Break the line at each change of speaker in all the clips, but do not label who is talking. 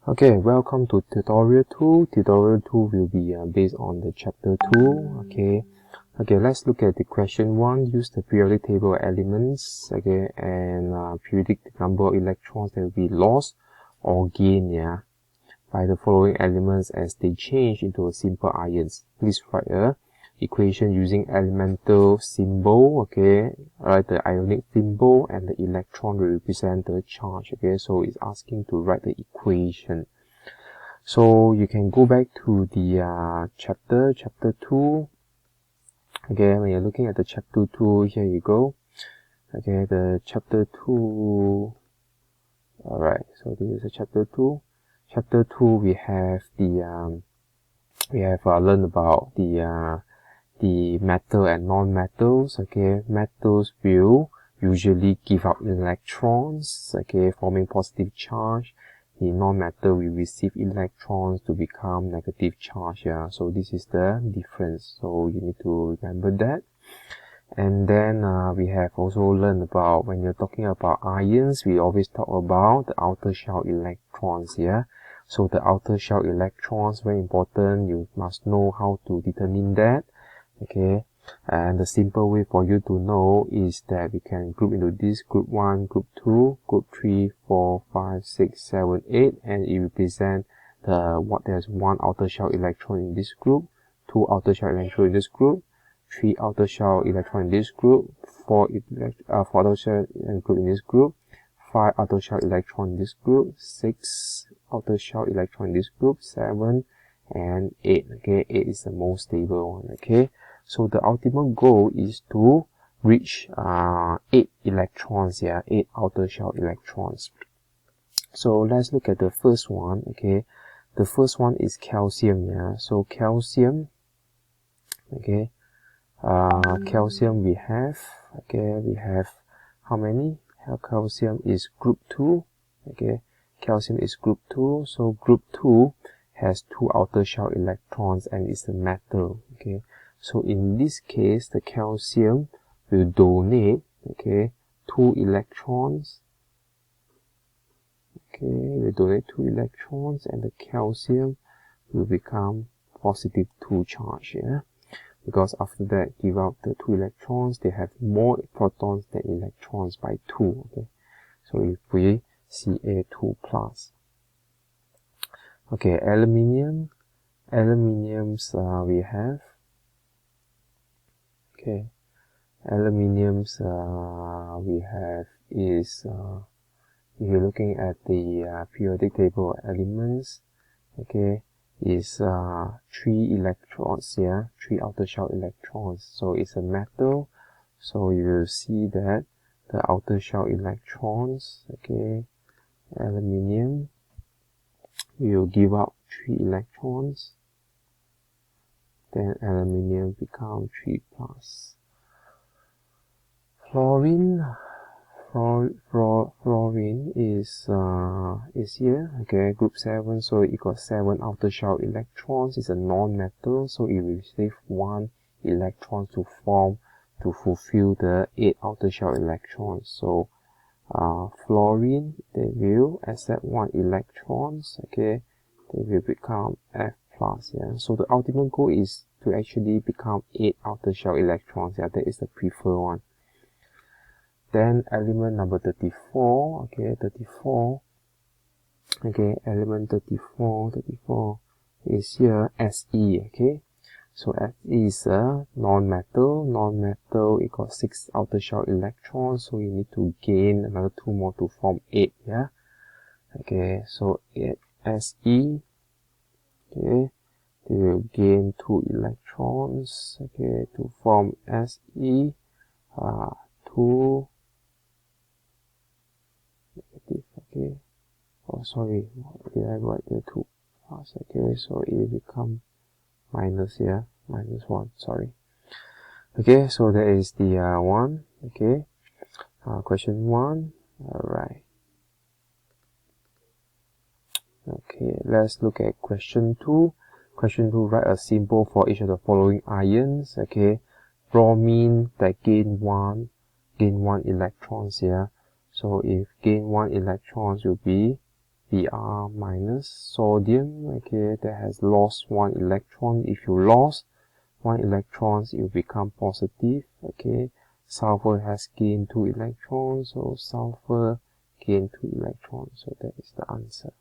Okay, welcome to tutorial 2. Tutorial 2 will be based on the chapter 2. Okay, let's look at the question 1. Use the periodic table elements, okay, and predict the number of electrons that will be lost or gained, by the following elements as they change into simple ions. Please write a equation using elemental symbol, okay, write the ionic symbol, and the electron will represent the charge, okay. So it's asking to write the equation. So you can go back to the chapter 2. Okay, when you're looking at the chapter 2, here you go. Okay, the chapter 2. Alright, so this is the chapter 2. Chapter 2, we have learned about the metal and non-metals. Okay, metals will usually give out electrons, okay, forming positive charge. The non-metal will receive electrons to become negative charge. So this is the difference. So you need to remember that. And then we have also learned about, when you're talking about ions, we always talk about the outer shell electrons. So the outer shell electrons, very important. You must know how to determine that. Okay, and the simple way for you to know is that we can group into this: group 1, group 2, group 3, 4, 5, 6, 7, 8, and it represents there's one outer shell electron in this group, 2 outer shell electron in this group, 3 outer shell electron in this group, 4 outer shell group in this group, 5 outer shell electron in this group, 6 outer shell electron in this group, 7 and 8. Okay, 8 is the most stable one. Okay, so the ultimate goal is to reach 8 electrons, 8 outer shell electrons. So let's look at the first one. Okay, the first one is calcium. So calcium, okay, calcium we have how many? Calcium is group 2. Okay, calcium is group 2. So group 2 has 2 outer shell electrons and is a metal. Okay, so in this case the calcium will donate, okay, 2 electrons. Okay, we donate 2 electrons and the calcium will become positive 2 charge, because after that give out the 2 electrons, they have more protons than electrons by 2. Okay, so if we Ca2 plus. Okay, aluminiums we have, okay, aluminiums we have is if you're looking at the periodic table of elements, okay, is 3 electrons, 3 outer shell electrons. So it's a metal, so you will see that the outer shell electrons, okay, aluminium will give out 3 electrons, then aluminium becomes 3 plus. Fluorine is here, okay, group 7, so it got 7 outer shell electrons. It's a non-metal, so it will receive 1 electron to fulfill the 8 outer shell electrons. So fluorine, they will accept 1 electrons, okay, they will become F plus. So the ultimate goal is to actually become 8 outer shell electrons. That is the preferred one. Then element number 34, okay, 34, okay, element 34 is here, Se, okay, so Se is a non-metal, it got 6 outer shell electrons, so you need to gain another 2 more to form 8, okay, so 8 Se, okay, they will gain 2 electrons, okay, to form Se, 2, negative, okay, oh sorry, did I write the 2 plus, okay, so it will become minus here, minus 1, sorry. Okay, so that is the one, okay, question 1, alright. Okay, let's look at question 2. Question 2, write a symbol for each of the following ions, okay, bromine that gain 1 electrons here. So if gain 1 electrons will be Br minus. Sodium, okay, that has lost 1 electron. If you lost 1 electron, it will become positive, okay. Sulfur has gained 2 electrons, so sulfur gained 2 electrons, so that is the answer.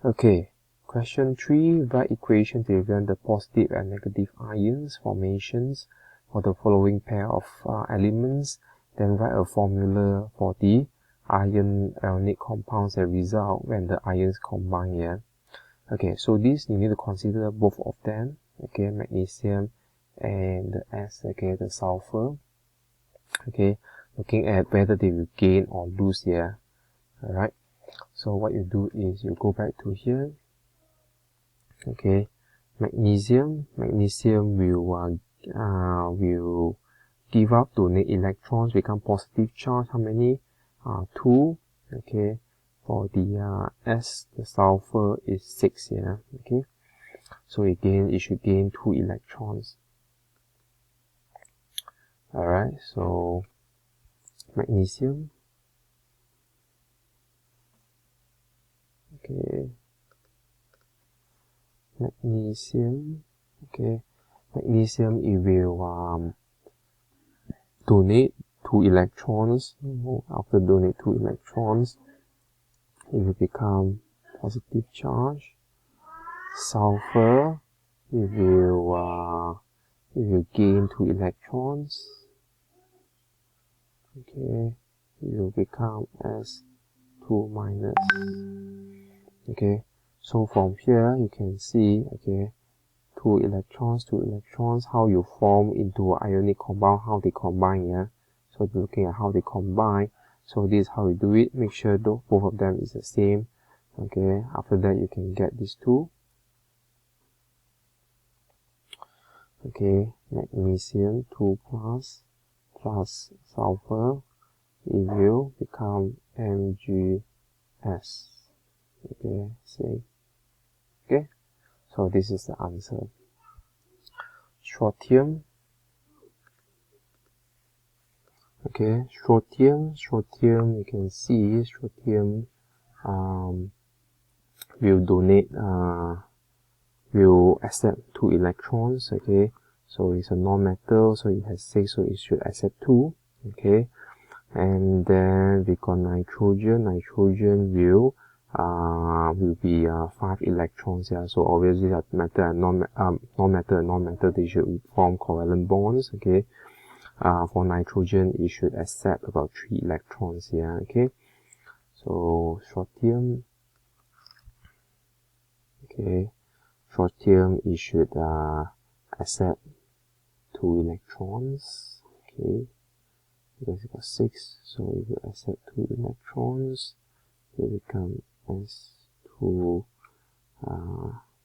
Okay, question 3, write equation to represent the positive and negative ions formations for the following pair of elements, then write a formula for the ion ionic compounds that result when the ions combine here. Okay, so this you need to consider both of them, okay, magnesium and the S, okay, the sulfur. Okay, looking at whether they will gain or lose here. Alright, so what you do is you go back to here. Okay, magnesium will give up, donate electrons, become positive charge. How many? 2. Okay, for the S, the sulfur is 6 here. Okay, so again it should gain 2 electrons. Alright, so magnesium, okay, magnesium, okay, magnesium, it will donate 2 electrons. After donate 2 electrons, it will become positive charge. Sulfur, it will gain 2 electrons. Okay, it will become S2 minus. Okay, so from here you can see, okay, 2 electrons, how you form into an ionic compound, how they combine, yeah. So looking at how they combine, so this is how you do it. Make sure both of them is the same. Okay, after that you can get these two. Okay, magnesium 2 plus sulfur, it will become MgS. Okay, see. Okay, so this is the answer. Strontium. Okay, strontium, you can see strontium will donate, will accept 2 electrons. Okay, so it's a non-metal, so it has 6, so it should accept 2. Okay, and then we got nitrogen will be 5 electrons here. So obviously that metal and non-metal, they should form covalent bonds. Okay, for nitrogen it should accept about 3 electrons here. Okay, so strontium, okay, strontium it should accept 2 electrons. Okay, because it got 6, so it will accept 2 electrons. It will become S2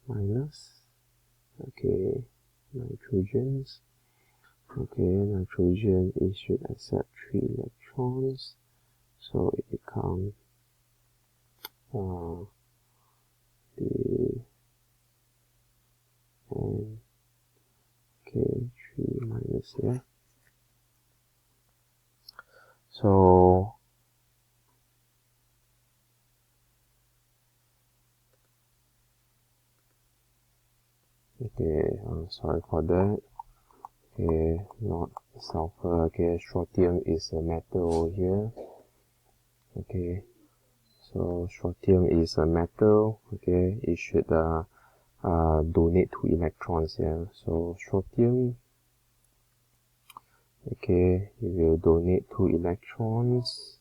minus. Okay, nitrogens. Okay, nitrogen, it should accept 3 electrons, so it becomes okay, 3 minus here. So okay, sorry for that. Okay, not sulfur. Okay, strontium is a metal here. Okay, so strontium is a metal. Okay, it should donate 2 electrons here. So strontium, okay, it will donate 2 electrons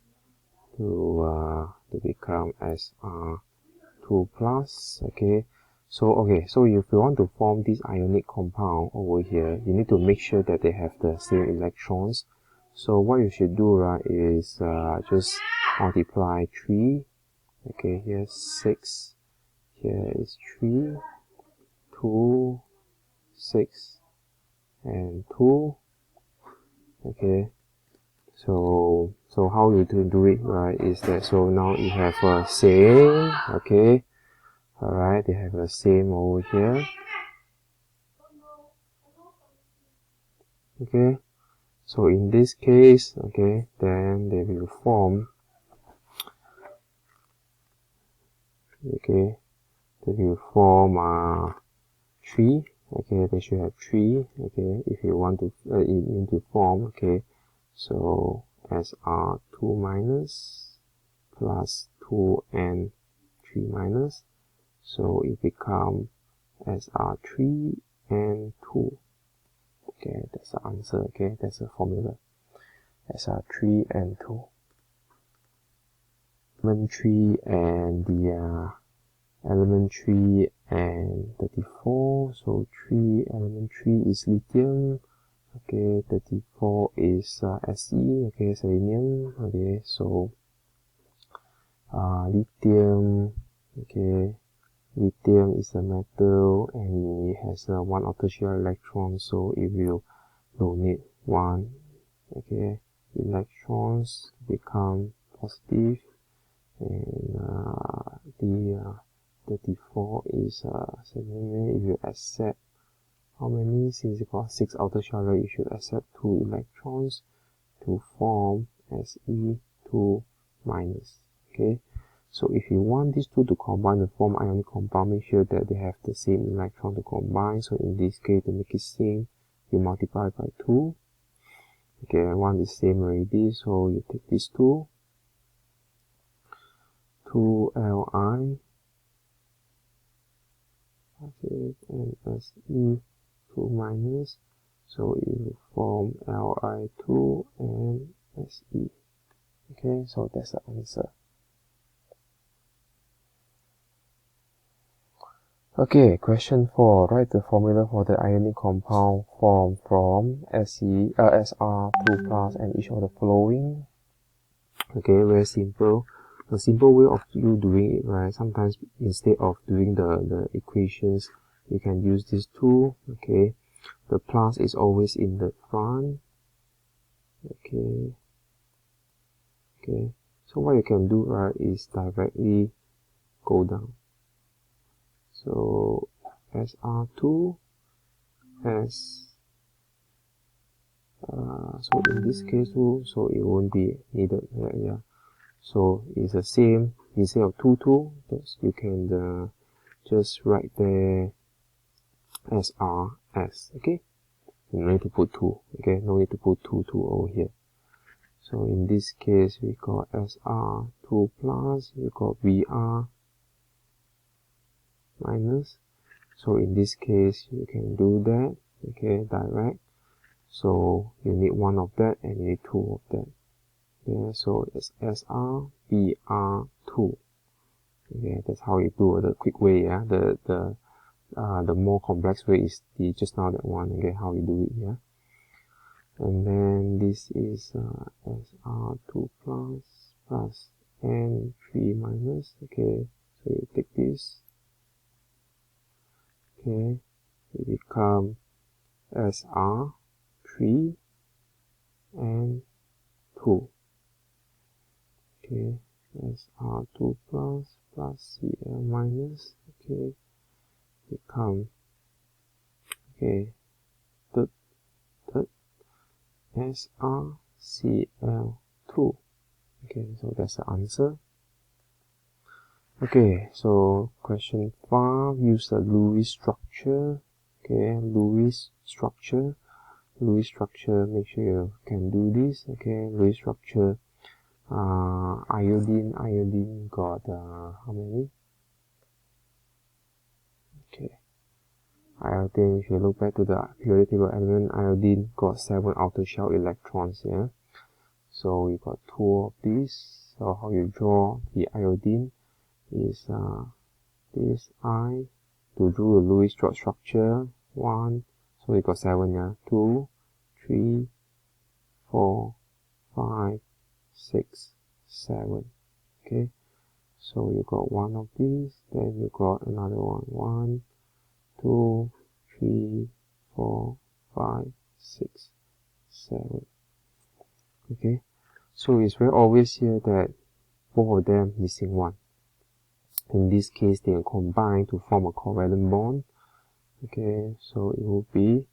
to become Sr2 plus. Okay, so if you want to form this ionic compound over here, you need to make sure that they have the same electrons. So what you should do, right, is just multiply 3. Okay, here's 6, here is 3, 2, 6, and 2. Okay, so how you do it, right, is that, so now you have a same. Okay, alright, they have the same over here. Okay, so in this case, okay, then they will form, okay, they will form 3. Okay, they should have 3. Okay, if you want to into form, okay, so Sr2 minus plus 2 and 3 minus, so it becomes Sr3 and 2. Okay, that's the answer. Okay, that's the formula. Sr3 and 2. Element 3 and the element 3 and 34. So element 3 is lithium. Okay, 34 is Se. Okay, selenium. Okay, so lithium. Okay, lithium is a metal and it has one outer shell electron, so it will donate 1. Okay, electrons become positive, and the 34 is selenium. If you accept how many, since it got 6 outer shell, you should accept 2 electrons to form Se2 minus. Okay, so if you want these two to combine to form ionic compound, make sure that they have the same electron to combine. So in this case, to make it same, you multiply by 2. Okay, and one is same already, so you take these two, 2Li, okay, and Se2 minus, so it will form Li2 and Se. Okay, so that's the answer. Okay, question 4. Write the formula for the ionic compound formed from Sr2 plus and each of the following. Okay, very simple. The simple way of you doing it, right? Sometimes instead of doing the equations, you can use these two. Okay, the plus is always in the front. Okay. Okay, so what you can do, right, is directly go down. So Sr2 as so in this case too, so it won't be needed. Yeah. So it's the same. Instead of 2, you can just write there SRS. Okay, you no need to put 2. Okay, no need to put 2 over here. So in this case, we got Sr2 plus, we got Vr minus. So in this case, you can do that. Okay, direct. So you need 1 of that and you need 2 of that. Yeah, so it's SrBr2. Okay, that's how you do the quick way. Yeah, the more complex way is the just now that one. Okay, how you do it. Yeah, and then this is Sr2 plus and 3 minus. Okay, so you take this. Okay, it become Sr3 and 2. Okay, Sr2 plus Cl minus. Okay, become, okay, third SrCl2. Okay, so that's the answer. Okay, so question 5, use the Lewis structure. Okay, Lewis structure, make sure you can do this. Okay, Lewis structure, iodine got how many? Okay, iodine, if you look back to the periodic table element, iodine got 7 outer shell electrons. Yeah, so we got 2 of these. So how you draw the iodine is this I to draw the Lewis structure. 1, so we got 7. Yeah, 2, 3, 4, 5, 6, 7. Okay, so you got 1 of these, then you got another one. 1, 2, 3, 4, 5, 6, 7. Okay, so it's very obvious here that both of them missing 1. In this case, they are combined to form a covalent bond. Okay, so it will be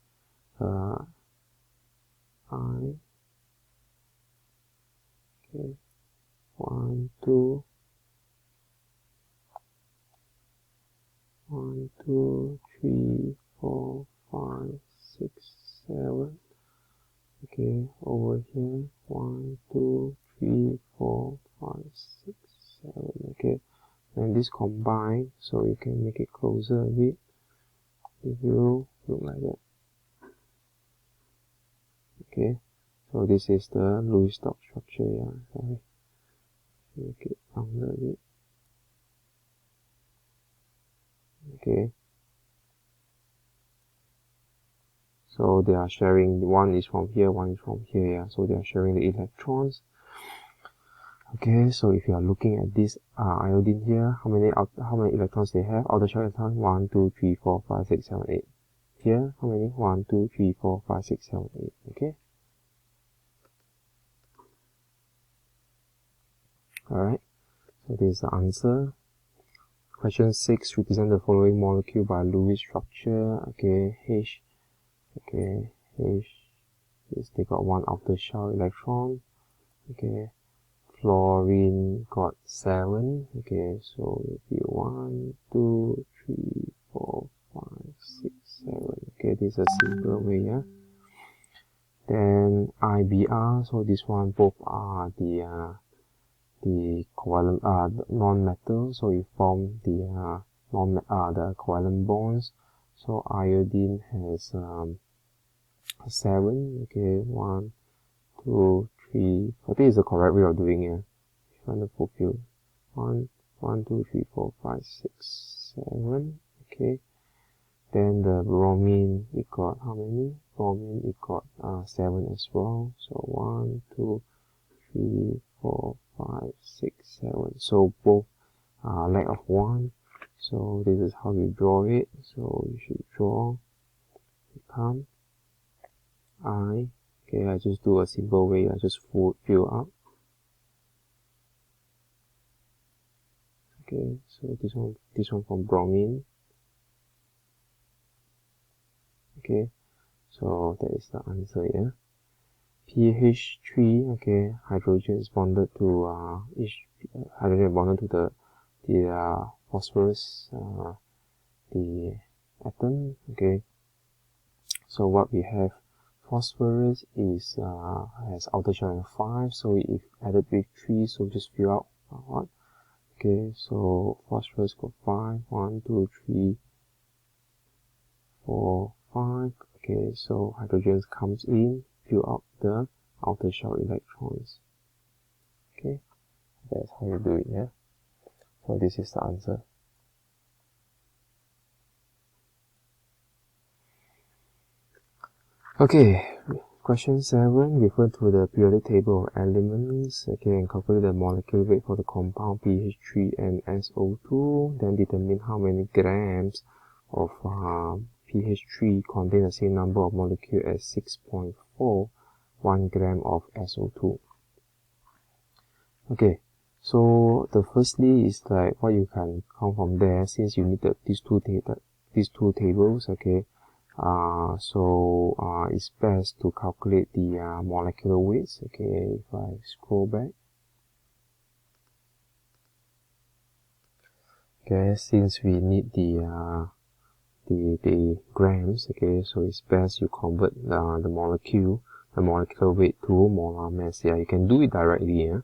I, okay, 1, 2, 1, 2, 3, 4, 5, 6, 7. Okay, over here, 1, 2, 3, 4, 5, 6, 7. Okay, and this combined, so you can make it closer a bit. It will look like that. Okay, so this is the Lewis dot structure. Yeah, sorry. Make it longer a bit. Okay. So they are sharing, one is from here, one is from here, yeah. So they are sharing the electrons. Okay, so if you are looking at this iodine here, how many electrons they have? Outer shell electrons, 1, 2, 3, 4, 5, 6, 7, 8. Here, how many? 1, 2, 3, 4, 5, 6, 7, 8. Okay. Alright, so this is the answer. Question 6, represent the following molecule by Lewis structure. Okay, H. Okay, H is they got one outer shell electron. Okay, fluorine got 7. Okay, so it will be 1, 2, 3, 4, 5, 6, 7. Okay, this is a simple way, yeah. Then IBr, so this one both are the covalent non-metal, so you form the the covalent bonds. So iodine has 7. Okay, 1, 2, 3. I think it's the correct way of doing it. If you want to fulfill 1, 2, 3, 4, 5, 6, 7. Okay. Then the bromine, it got how many? Bromine, it got 7 as well. So 1, 2, 3, 4, 5, 6, 7. So both lack of 1. So this is how you draw it. So you should draw, become I. Okay, I just do a simple way. I just fill up. Okay, so this one from bromine. Okay, so that is the answer, yeah. pH 3, okay, hydrogen is bonded to each hydrogen bonded to the phosphorus, the atom. Okay, so what we have, phosphorus is has outer shell 5, so if added with 3, so just fill out what. Okay, so phosphorus got 5, 1, 2, 3, 4, 5. Okay, so hydrogen comes in, fill out the outer shell electrons. Okay, that's how you do it, yeah. So this is the answer. Okay, question 7, refer to the periodic table of elements, okay, and calculate the molecular weight for the compound pH 3 and SO2, then determine how many grams of pH 3 contain the same number of molecules as 6.4, 1 gram of SO2. Okay, so the firstly is like what you can count from there, since you need these two tables, okay. It's best to calculate the molecular weights. Okay, if I scroll back. Okay, since we need the grams, okay, so it's best you convert the molecular weight to molar mass. Yeah, you can do it directly. Yeah.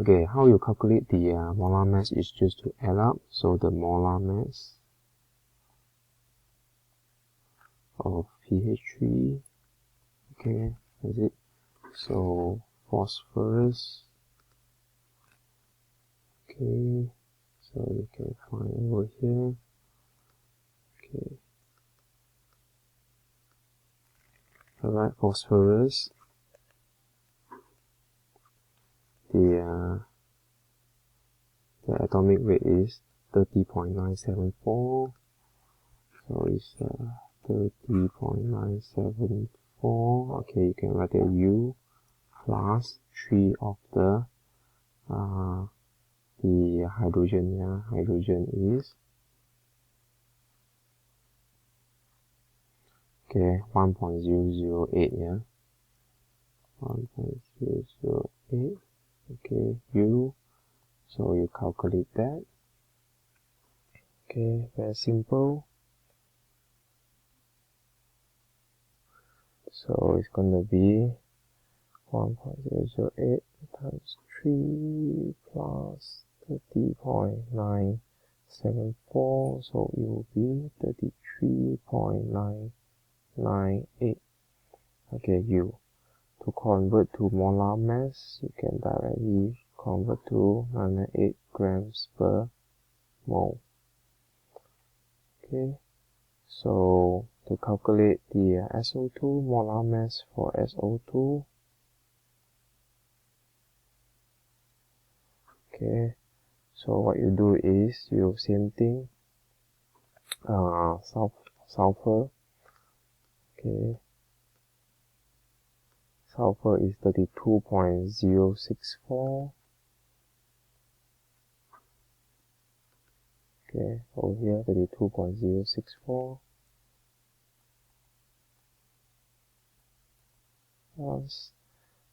Okay, how you calculate the molar mass is just to add up. So the molar mass of pH 3, okay, is it? So phosphorus, okay, so you can find over here, okay, alright, phosphorus, the atomic weight is 30.974, so it's 30.974, okay, you can write a U plus 3 of the hydrogen, yeah, hydrogen is, Okay, 1.008, yeah. 1.008, okay, U. So you calculate that. Okay, very simple. So it's gonna be 1.008 times 3 plus 30.974, so it will be 33.998. Okay, U. To convert to molar mass, you can directly convert to 998 grams per mole. Okay, so to calculate the SO2 molar mass for SO2, okay, so what you do is you same thing, sulfur, okay, sulfur is 32.064, okay, over here 32.064 plus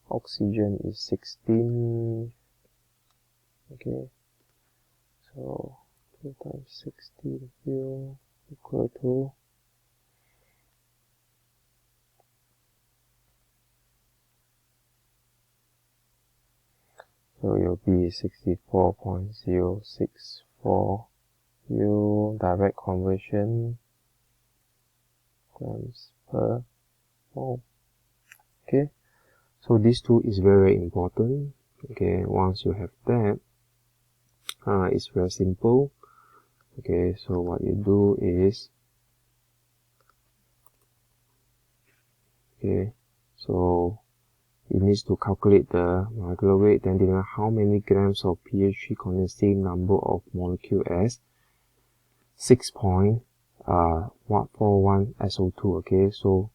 oxygen is 16, okay, so 2 times 16 here equal to so it will be 64.064 U direct conversion grams per mole. Okay, so this two is very important. Okay, once you have that, it's very simple. Okay, so what you do is, okay, so it needs to calculate the molecular weight, then determine how many grams of pH3 contain the same number of molecule as 6.141 SO2. Okay, so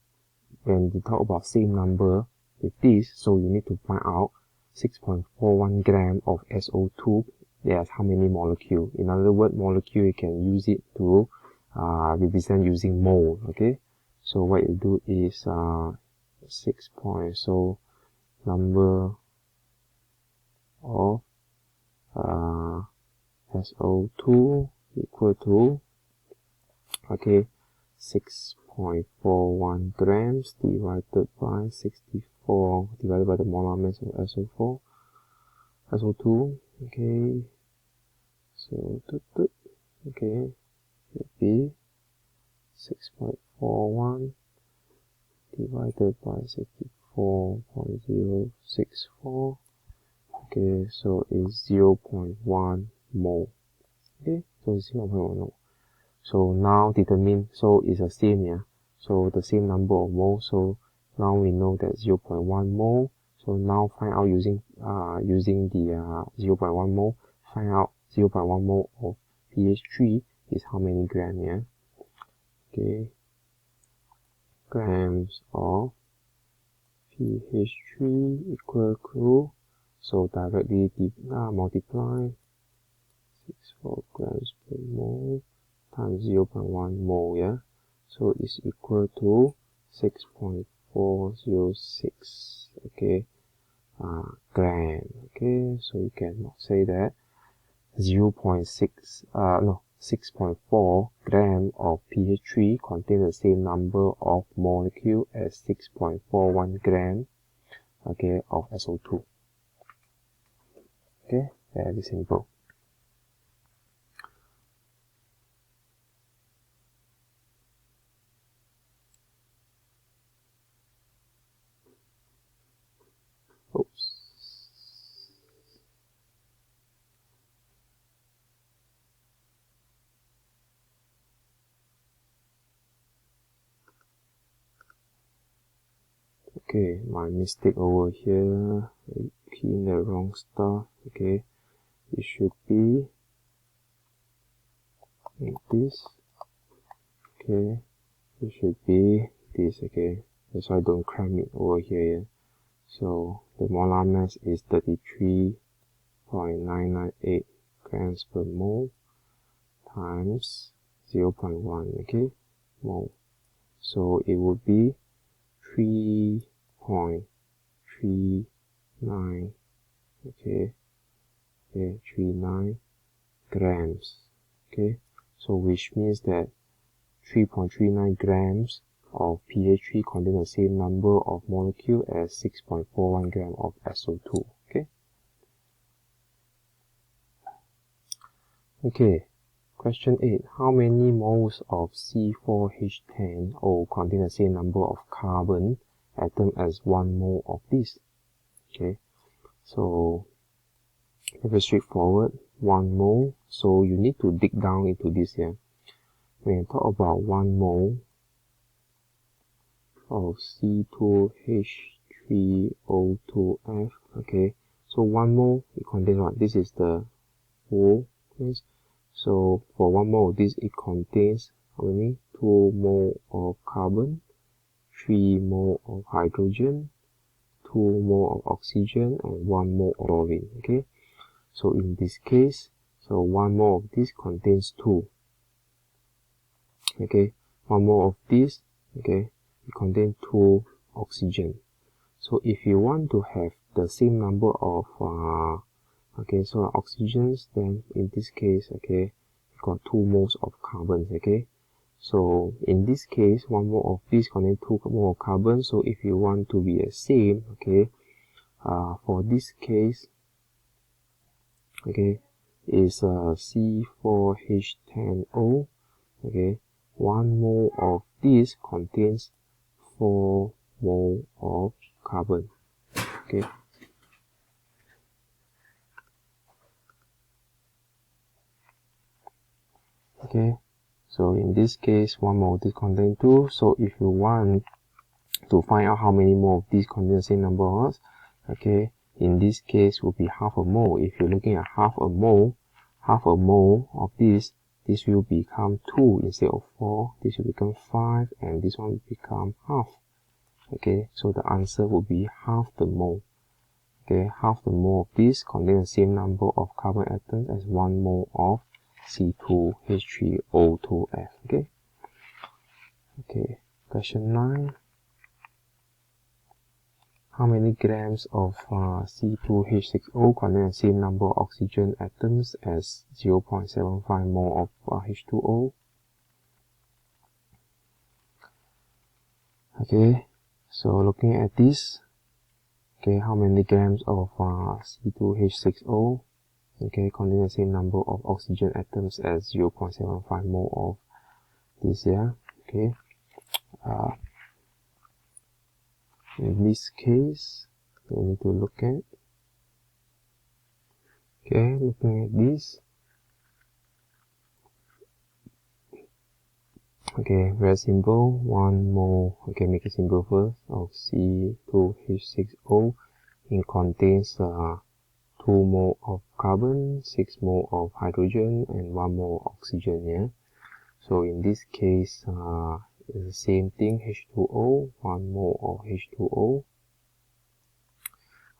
when we talk about same number with this, so you need to find out 6.41 gram of SO2, there's how many molecule. In other words, molecule you can use it to represent using mole. Okay, so what you do is 6 point, so number of SO2 equal to, okay, 6.41 grams divided by 64 divided by the molar mass of SO2, okay, so okay, would be 6.41 divided by 64.064, okay, so it's 0.1 mole. Okay, so 0.1 mole. So now determine, so it's the same, yeah, so the same number of moles, so now we know that 0.1 mole. So now find out using the 0.1 mole, find out 0.1 mole of pH3 is how many grams, yeah. Okay, grams of pH3 equal to, so directly multiply 64 grams per mole times 0.1 mole, yeah, so it's equal to 6.406, okay, gram. Okay, so you cannot say that 6.4 gram of pH3 contain the same number of molecule as 6.41 gram, okay, of SO2. Okay, very simple. Oops. Okay, my mistake over here, I key in the wrong stuff. Okay, it should be like this. Okay, it should be this. Okay, that's why I don't cram it over here. So the molar mass is 33.998 grams per mole times 0.1, okay, mole. So it would be 3.39, okay, 39 grams, okay. So which means that 3.39 grams of pH3 contain the same number of molecule as 6.41 gram of SO2, okay. Okay, question 8. How many moles of C4H10O contain the same number of carbon atom as 1 mole of this? Okay, so very straightforward, 1 mole. So you need to dig down into this here. When you talk about 1 mole of C2H3O2F, okay, so 1 mole, it contains what? This is the whole, okay? So for 1 mole of this, it contains how many? 2 mole of carbon, 3 mole of hydrogen, 2 mole of oxygen, and 1 mole of chlorine, okay? So in this case, so 1 mole of this contains 2, okay? 1 mole of this, okay, it contains 2 oxygen. So if you want to have the same number of okay, so oxygens, then in this case, okay, you got 2 moles of carbon, okay. So in this case, 1 mole of this contains 2 mole of carbon. So if you want to be the same, okay, for this case, okay, is C4H10O, okay, 1 mole of this contains 4 mole of carbon, okay. Okay, so in this case, 1 mole of this contains 2. So if you want to find out how many mole of this contain the same number of us, okay, in this case will be half a mole. If you're looking at half a mole of this will become 2 instead of 4. This will become 5, and this one will become half. Okay, so the answer will be half the mole. Okay, half the mole of this contains the same number of carbon atoms as 1 mole of C2H3O2F. Okay. Okay. Question 9. How many grams of C2H6O contain the same number of oxygen atoms as 0.75 mole of H2O? Okay. So looking at this, okay, how many grams of C2H6O, okay, contain the same number of oxygen atoms as 0.75 mole of this here, okay. In this case, we need to look at, okay, looking at this, okay, very simple, 1 mole, okay, make it simple first, of C2H6O, it contains 2 mole of carbon, 6 mole of hydrogen, and 1 mole of oxygen, yeah. So in this case, it's the same thing, H2O, 1 mole of H2O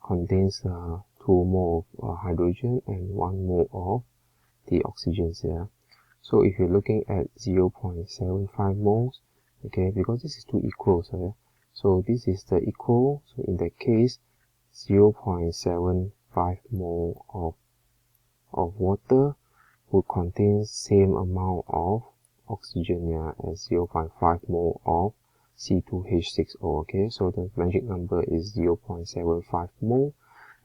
contains 2 mole of hydrogen and 1 mole of the oxygens here. So if you're looking at 0.75 moles, okay, because this is 2 equals, okay? So this is the equal, so in that case, 0.75 mole of water would contain same amount of oxygen here as 0.5 mole of C2H6O, okay, so the magic number is 0.75 mole,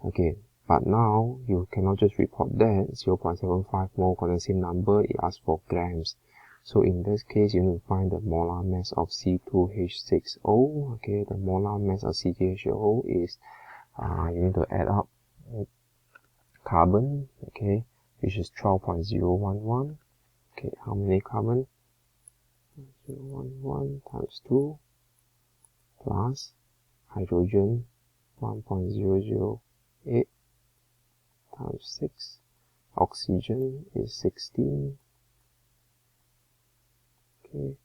okay, but now you cannot just report that 0.75 mole contains the same number, it asks for grams. So in this case, you need to find the molar mass of C2H6O, okay, the molar mass of C2H6O is, you need to add up carbon, okay, which is 12.011, okay, how many carbon? 0.11 times 2 plus hydrogen 1.008 times 6, oxygen is 16, okay,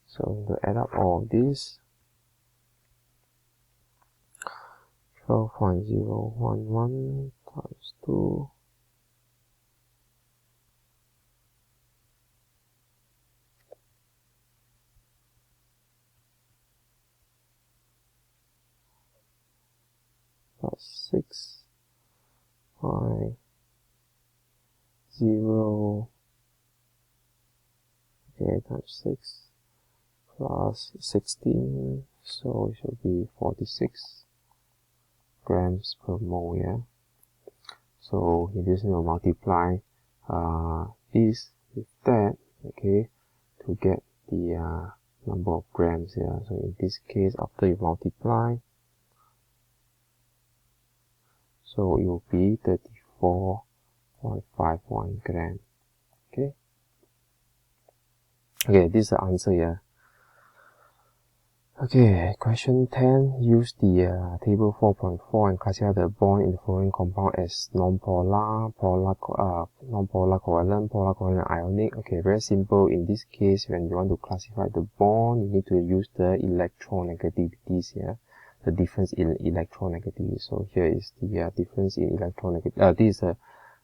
so to add up all of this, 12.011 times 2 . plus 6, 5, 0, okay, times 6, plus 16, so it should be 46 grams per mole, yeah. So you just need to multiply this with that, okay, to get the number of grams here. So in this case, after you multiply, so it will be 34.51 gram. Okay. Okay, this is the answer here. Okay, question 10. Use the table 4.4 and classify the bond in the following compound as non-polar, non-polar covalent, polar covalent, ionic. Okay, very simple. In this case, when you want to classify the bond, you need to use the electronegativities here. The difference in electronegativity. So here is the difference in electronegativity. This is the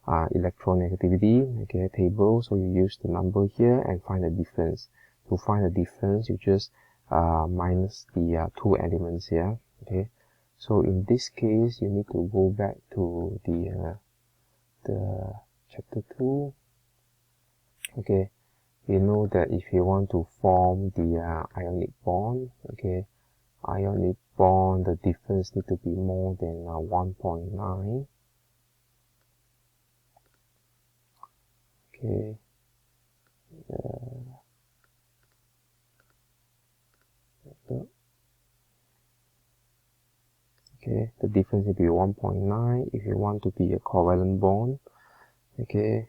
electronegativity, okay, table. So you use the number here and find the difference. To find the difference, you just minus the two elements here, okay. So in this case, you need to go back to the chapter 2, okay. You know that if you want to form the ionic bond, okay, ionic bond, the difference need to be more than 1.9, okay. Okay, the difference will be 1.9 if you want to be a covalent bond. Okay,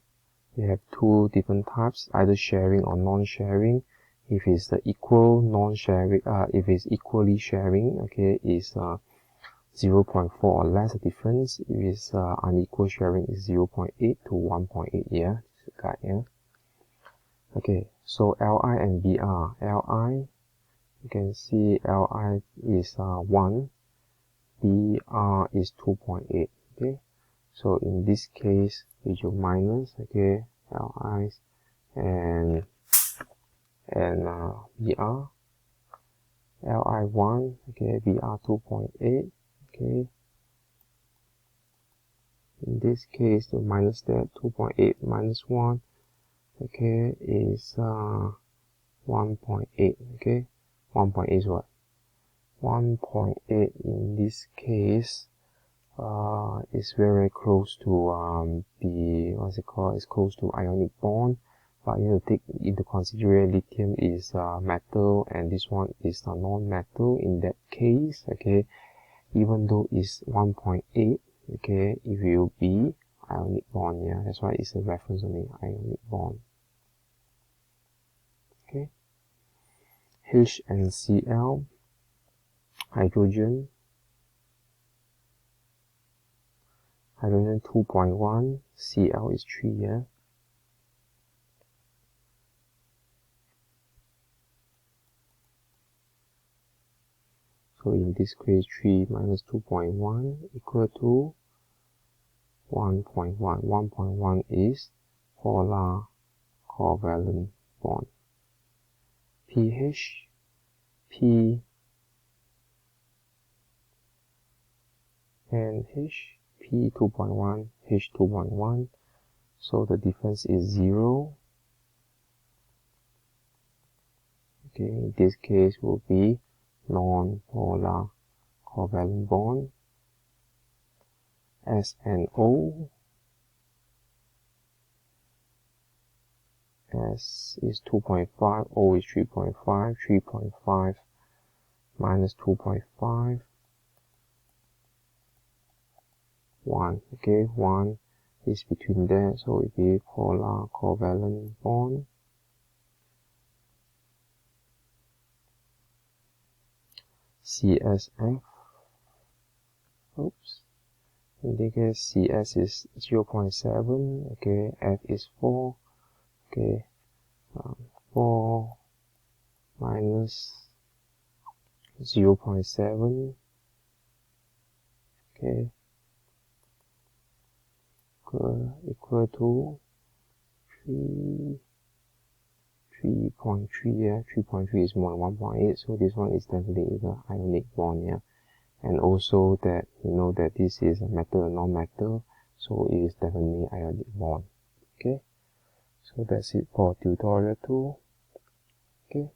you have two different types, either sharing or non-sharing. If it's the equal non-sharing, if it's equally sharing, okay, is 0.4 or less the difference. If it's unequal sharing, is 0.8 to 1.8. Yeah, yeah. Okay, so Li and Br. Li, you can see Li is 1. Br is 2.8, okay. So in this case, you minus, okay, Li and Br. Li1, okay, Br 2.8, okay. In this case, to minus that, 2.8 minus 1, okay, is 1.8, okay. 1.8 is what? 1.8 in this case is very close to what's it called? It's close to ionic bond, but you have to take into consideration lithium is metal and this one is a non-metal. In that case, okay, even though it's 1.8, okay, it will be ionic bond. Yeah, that's why it's a reference only, ionic bond. Okay, H and Cl. Hydrogen 2.1, Cl is 3, yeah. So in this case, 3 minus 2.1 equal to 1.1. 1.1 is polar covalent bond. pH, P and H, P 2.1, H 2.1, so the difference is 0. Okay, in this case will be non-polar covalent bond. S and O, S is 2.5, O is 3.5, 3.5 minus 2.5, 1, okay, 1 is between there, so it will be polar covalent bond. CSF, oops, in this case CS is 0.7, okay, F is 4, okay, 4 minus 0.7, okay, equal to 3.3, yeah, 3.3 is more than 1.8, so this one is definitely the ionic bond, yeah. and also that you know that this is a metal and non-metal, so it is definitely ionic bond. Okay, so that's it for tutorial 2. Okay.